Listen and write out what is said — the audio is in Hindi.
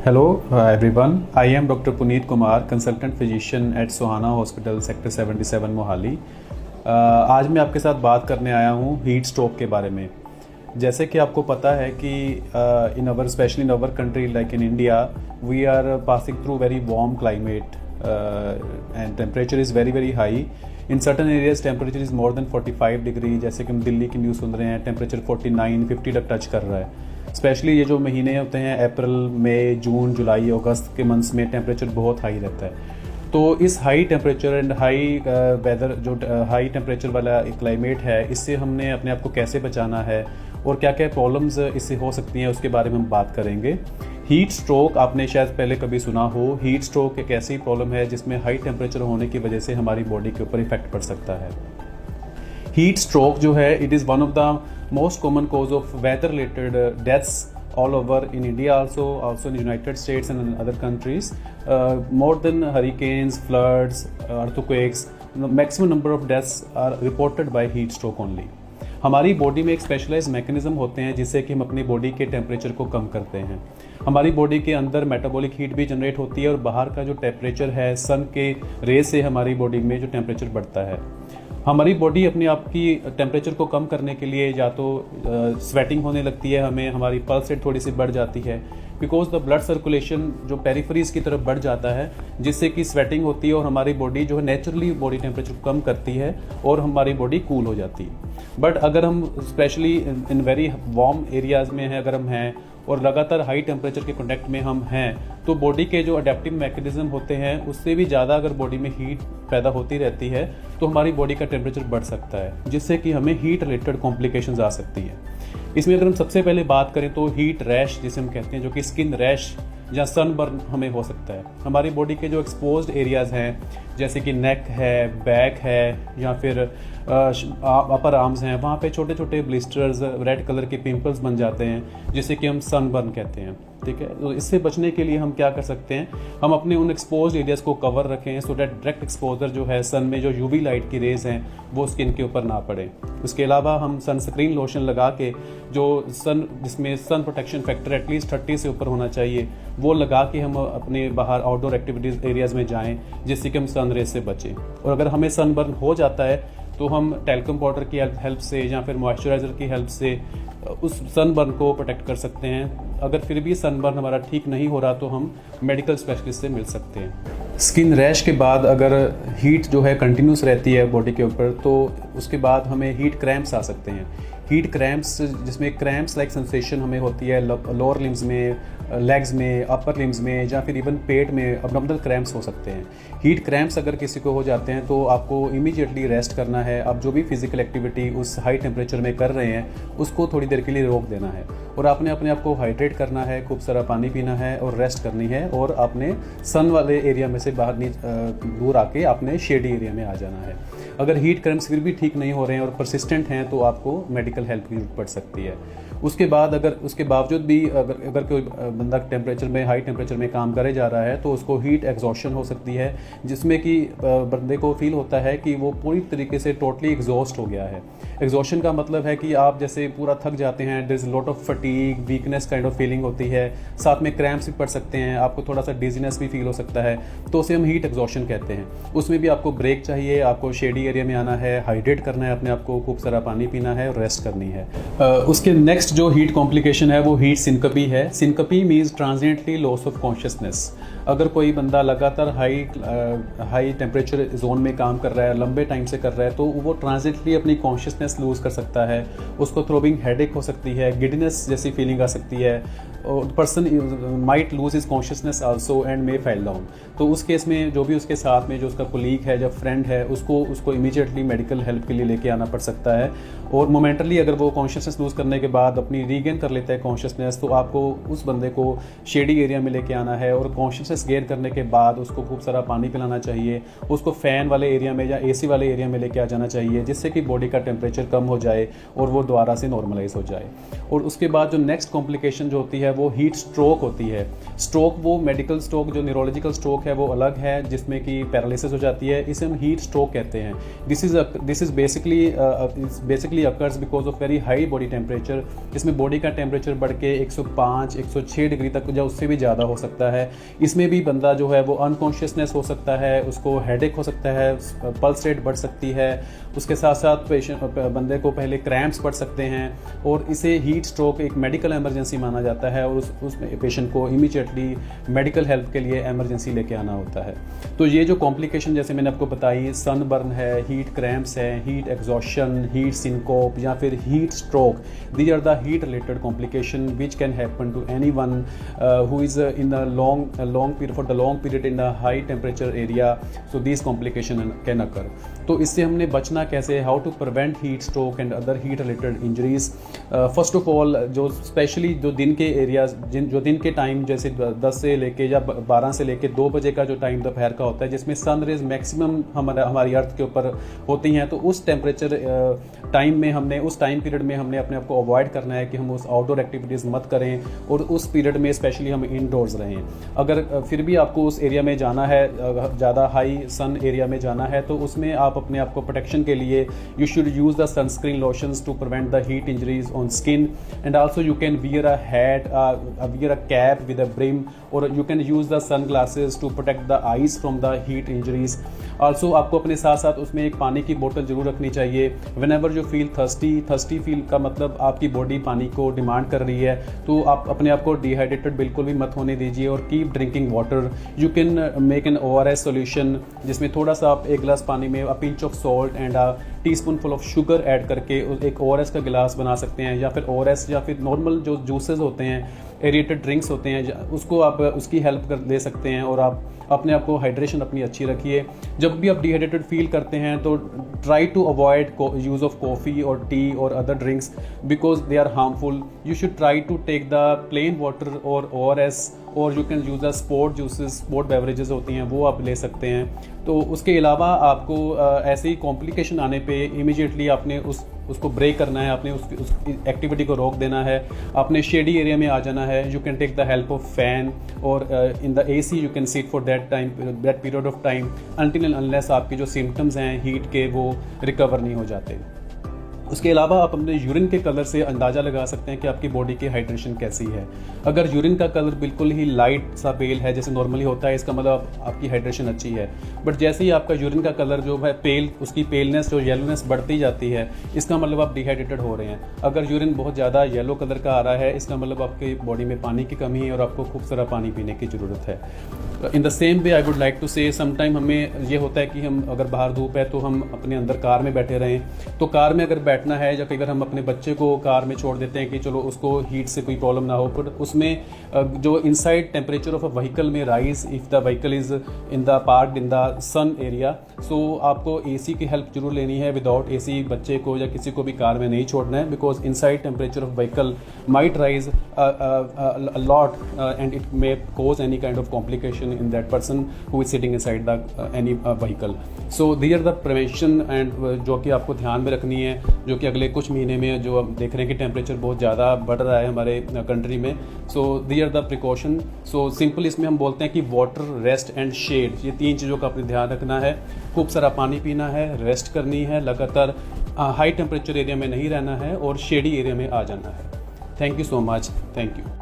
Hello everyone, I am Dr. Puneet Kumar, consultant physician at Sohana Hospital, sector 77 Mohali. आज मैं आपके साथ बात करने आया हूँ हीट स्ट्रोक के बारे में। जैसे कि आपको पता है कि specially in our country like in India we are passing through very warm climate and temperature is very high. In certain areas temperature is more than 45 degree. जैसे कि हम दिल्ली की न्यूज़ सुन रहे हैं, टेम्परेचर 49-50 तक टच कर रहा है। स्पेशली ये जो महीने होते हैं अप्रैल, मई, जून, जुलाई, अगस्त के मंथ्स में टेम्परेचर बहुत हाई रहता है। तो इस high temperature and high weather जो हाई टेम्परेचर वाला क्लाइमेट है, इससे हमने अपने आप को कैसे बचाना है और क्या क्या प्रॉब्लम्स इससे हो सकती हैं उसके बारे में हम बात करेंगे। हीट स्ट्रोक आपने शायद पहले कभी सुना हो। हीट स्ट्रोक एक ऐसी प्रॉब्लम है जिसमें हाई टेम्परेचर होने की वजह से हमारी बॉडी के ऊपर इफेक्ट पड़ सकता है। हीट स्ट्रोक जो है it is one of the most common cause of weather related deaths all over in India, also in the United States and in other countries. More than hurricanes, floods, earthquakes, the maximum number of deaths are reported by heat stroke only. हमारी बॉडी में एक स्पेशलाइज मैकेनिज्म होते हैं जिससे कि हम अपनी बॉडी के टेम्परेचर को कम करते हैं। हमारी बॉडी के अंदर मेटाबॉलिक हीट भी जनरेट होती है और बाहर का जो टेम्परेचर है सन के रे से हमारी बॉडी में जो टेम्परेचर बढ़ता है। हमारी बॉडी अपने आप की टेम्परेचर को कम करने के लिए या तो स्वेटिंग होने लगती है, हमारी पल्स रेट थोड़ी सी बढ़ जाती है बिकॉज द ब्लड सर्कुलेशन जो पेरिफेरीज की तरफ बढ़ जाता है जिससे कि स्वेटिंग होती है और हमारी बॉडी जो है नेचुरली बॉडी टेम्परेचर को कम करती है और हमारी बॉडी कूल हो जाती है। बट अगर हम specially in very warm areas में हैं, अगर हम हैं और लगातार हाई टेम्परेचर के कॉन्टैक्ट में हम हैं, तो बॉडी के जो अडेप्टिव मैकेनिज्म होते हैं उससे भी ज़्यादा अगर बॉडी में हीट पैदा होती रहती है तो हमारी बॉडी का टेम्परेचर बढ़ सकता है जिससे कि हमें हीट रिलेटेड कॉम्प्लिकेशंस आ सकती है। इसमें अगर हम सबसे पहले बात करें तो हीट रैश जिसे हम कहते हैं, जो कि स्किन रैश या सनबर्न हमें हो सकता है। हमारी बॉडी के जो एक्सपोज्ड एरियाज़ हैं जैसे कि नेक है, बैक है या फिर अपर आर्म्स हैं, वहाँ पे छोटे छोटे ब्लिस्टर्स, रेड कलर के पिंपल्स बन जाते हैं जिसे कि हम सनबर्न कहते हैं। ठीक है, तो इससे बचने के लिए हम क्या कर सकते हैं, हम अपने उन एक्सपोज्ड एरियाज़ को कवर रखें सो डैट डायरेक्ट एक्सपोजर जो है सन में जो यूवी लाइट की रेज हैं वो स्किन के ऊपर ना पड़े। उसके अलावा हम सनस्क्रीन लोशन लगा के जो जिसमें सन प्रोटेक्शन फैक्टर एटलीस्ट 30 से ऊपर होना चाहिए वो लगा के हम अपने बाहर आउटडोर एक्टिविटीज़ एरियाज़ में जाएं जिससे कि हम सन रेज से बचें। और अगर हमें सनबर्न हो जाता है तो हम टैल्कम पाउडर की हेल्प से या फिर मॉइस्चराइज़र की हेल्प से उस सनबर्न को प्रोटेक्ट कर सकते हैं। अगर फिर भी सनबर्न हमारा ठीक नहीं हो रहा तो हम मेडिकल स्पेशलिस्ट से मिल सकते हैं। स्किन रैश के बाद अगर हीट जो है कंटिन्यूस रहती है बॉडी के ऊपर तो उसके बाद हमें हीट क्रैम्प्स आ सकते हैं। हीट क्रैम्प्स जिसमें क्रैम्प्स लाइक सेंसेशन हमें होती है लोअर लिम्स में, लेग्स में, अपर लिम्स में या फिर इवन पेट में एब्डोमिनल क्रैम्प्स हो सकते हैं। हीट क्रैम्प्स अगर किसी को हो जाते हैं तो आपको इमीडिएटली रेस्ट करना है। आप जो भी फिजिकल एक्टिविटी उस हाई टेम्परेचर में कर रहे हैं उसको थोड़ी देर के लिए रोक देना है और आपने अपने आप को हाइड्रेट करना है, खूब सारा पानी पीना है और रेस्ट करनी है और आपने सन वाले एरिया में से बाहर दूर आके आपने शेडी एरिया में आ जाना है। अगर हीट क्रैम्प्स फिर भी ठीक नहीं हो रहे हैं और परसिस्टेंट हैं तो आपको मेडिकल हेल्प की जरूरत पड़ सकती है। उसके बाद अगर उसके बावजूद भी अगर कोई बंदा टेम्परेचर में हाई टेम्परेचर में काम करे जा रहा है तो उसको हीट एग्जॉशन हो सकती है जिसमें कि बंदे को फील होता है कि वो पूरी तरीके से टोटली एग्जॉस्ट हो गया है। एग्जॉशन का मतलब है कि आप जैसे पूरा थक जाते हैं, there is lot of fatigue, weakness kind of feeling होती है, साथ में क्रैम्प्स भी पड़ सकते हैं, आपको थोड़ा सा डिजीनेस भी फील हो सकता है, तो उसे हम हीट एग्जॉशन कहते हैं। उसमें भी आपको ब्रेक चाहिए, आपको शेडी एरिया में आना है, हाइड्रेट करना है अपने आप को, खूब सारा पानी पीना है और रेस्ट करनी है। उसके नेक्स्ट जो हीट कॉम्प्लिकेशन है वो हीट सिनकपी है। Syncope means transiently loss of consciousness. अगर कोई बंदा लगातार हाई टेम्परेचर जोन में काम कर रहा है, लंबे टाइम से कर रहा है, तो वो ट्रांजिएंटली अपनी कॉन्शियसनेस लूज कर सकता है। उसको थ्रोबिंग हेडेक हो सकती है, गिडनेस जैसी फीलिंग आ सकती है, person might lose his consciousness also and may fell down. तो उस केस में जो भी उसके साथ में जो उसका कोलीग है, जो फ्रेंड है, उसको इमीडिएटली मेडिकल हेल्प के लिए लेके आना पड़ सकता है। और मोमेंटली अगर वो कॉन्शियसनेस लूज करने के बाद अपनी रीगेन कर लेता है कॉन्शियसनेस तो आपको उस बंदे को शेडी एरिया में लेके आना है और कॉन्शियसनेस गेन करने के बाद उसको खूब सारा पानी पिलाना चाहिए, उसको फैन वाले एरिया में या एसी वाले एरिया में लेके आ जाना चाहिए जिससे कि बॉडी का टेम्परेचर कम हो जाए और वो दोबारा से नॉर्मलाइज हो जाए। और उसके बाद जो नेक्स्ट कॉम्प्लिकेशन जो होती है है वो हीट स्ट्रोक होती है। स्ट्रोक वो मेडिकल स्ट्रोक जो न्यूरोलॉजिकल स्ट्रोक है वो अलग है, जिसमें कि पैरालिसिस हो जाती है, इसे हम हीट स्ट्रोक कहते हैं। This is basically occurs because of very high body temperature. इसमें बॉडी का टेम्परेचर बढ़ के 105 106 डिग्री तक या उससे भी ज़्यादा हो सकता है। इसमें भी बंदा जो है वो अनकॉन्शियसनेस हो सकता है, उसको हेडेक हो सकता है, पल्स रेट बढ़ सकती है, उसके साथ साथ बंदे को पहले क्रैम्प्स पड़ सकते हैं, और इसे हीट स्ट्रोक एक मेडिकल इमरजेंसी माना जाता है और उस पेशेंट को इमीडिएटली मेडिकल हेल्प के लिए इमरजेंसी लेके आना होता है। तो ये जो कॉम्प्लिकेशन जैसे मैंने आपको बताई, सनबर्न है, हीट क्रैम्प्स है, हीट एग्जॉशन, हीट सिंकोप या फिर heat stroke, these are the heat related complication which can happen to anyone who is in a long period in a high temperature area, so these complication can occur। तो इससे हमने बचना कैसे, how to prevent heat stroke and other heat related injuries. First of all जो स्पेशली जो दिन के एरियाज जो दिन के टाइम जैसे 10 से लेके या 12 से लेके 2 बजे का जो टाइम दोपहर का होता है, जिसमें सन रेज मैक्सिमम हमारी अर्थ के ऊपर होती हैं, तो उस टेम्परेचर टाइम में हमने उस टाइम पीरियड में हमने अपने आप को अवॉइड करना है कि हम उस आउटडोर एक्टिविटीज़ मत करें और उस पीरियड में स्पेशली हम इंडोर्स रहें। अगर फिर भी आपको उस एरिया में जाना है, ज़्यादा हाई सन एरिया में जाना है, तो उसमें आप अपने आप को प्रोटेक्शन के लिए you should use the sunscreen lotions to prevent the heat injuries on skin, and also you can wear a hat, wear a cap with a brim, और you can use the sun glasses to protect the eyes from the heat injuries. Also आपको अपने साथ साथ उसमें एक पानी की बोतल जरूर रखनी चाहिए। When ever you feel thirsty feel का मतलब आपकी बॉडी पानी को डिमांड कर रही है, तो आप अपने आप को डिहाइड्रेटेड बिल्कुल भी मत होने दीजिए और keep drinking water. You can make an ORS solution, जिसमें थोड़ा सा आप एक गिलास पानी में a pinch of salt and a teaspoonful of sugar add करके एक ORS का गिलास बना सकते हैं, या फिर ORS या फिर नॉर्मल जो जूसेस होते हैं, एरिएटेड ड्रिंक्स होते हैं, उसको आप उसकी हेल्प कर ले सकते हैं, और आप अपने आप को हाइड्रेशन अपनी अच्छी रखिए। जब भी आप डिहाइड्रेटेड फील करते हैं तो try to avoid use of coffee और टी और other drinks because they are harmful. You should try to take the plain water और ORS, और you can use the sport juices, sport beverages होती हैं वो आप ले सकते हैं। तो उसके अलावा आपको ऐसे ही कॉम्प्लिकेशन आने पे इमीडिएटली आपने उसको ब्रेक करना है, आपने उस एक्टिविटी को रोक देना है, आपने शेडी एरिया में आ जाना है। You can take the help of fan और in the AC you can sit for that period of time until and unless आपके जो सिम्टम्स हैं हीट के वो रिकवर नहीं हो जाते। उसके अलावा आप अपने यूरिन के कलर से अंदाज़ा लगा सकते हैं कि आपकी बॉडी की हाइड्रेशन कैसी है। अगर यूरिन का कलर बिल्कुल ही लाइट सा पेल है जैसे नॉर्मली होता है, इसका मतलब आपकी हाइड्रेशन अच्छी है। बट जैसे ही आपका यूरिन का कलर जो है पेल, उसकी पेलनेस जो येलोनेस बढ़ती जाती है, इसका मतलब आप डिहाइड्रेटेड हो रहे हैं। अगर यूरिन बहुत ज़्यादा येलो कलर का आ रहा है, इसका मतलब आपकी बॉडी में पानी की कमी है और आपको खूब सारा पानी पीने की ज़रूरत है। In the same way I would like to say sometime हमें ये होता है कि हम अगर बाहर धूप है तो हम अपने अंदर कार में बैठे रहें, तो कार में अगर बैठना है या कई बार हम अपने बच्चे को कार में छोड़ देते हैं कि चलो उसको हीट से कोई प्रॉब्लम ना हो, बट उसमें जो inside temperature of a vehicle में rise if the vehicle is in the parked in the sun area, so आपको AC की हेल्प जरूर लेनी है। विदाउट AC बच्चे को या किसी को भी कार में नहीं छोड़ना है, because inside temperature of vehicle might rise a lot and it may cause any kind of complication in that person who is sitting inside the any vehicle. So these are the prevention and जो कि आपको ध्यान में रखनी है, जो कि अगले कुछ महीने में जो हम देख रहे हैं कि टेम्परेचर बहुत ज़्यादा बढ़ रहा है हमारे कंट्री में। सो these are the precaution. So simple इसमें हम बोलते हैं कि वाटर, रेस्ट एंड शेड, ये 3 चीज़ों का आपने ध्यान रखना है। खूब सारा पानी पीना है, रेस्ट करनी है, लगातार हाई टेम्परेचर एरिया में नहीं रहना है और शेडी एरिया में आ जाना है। Thank you so much. Thank you.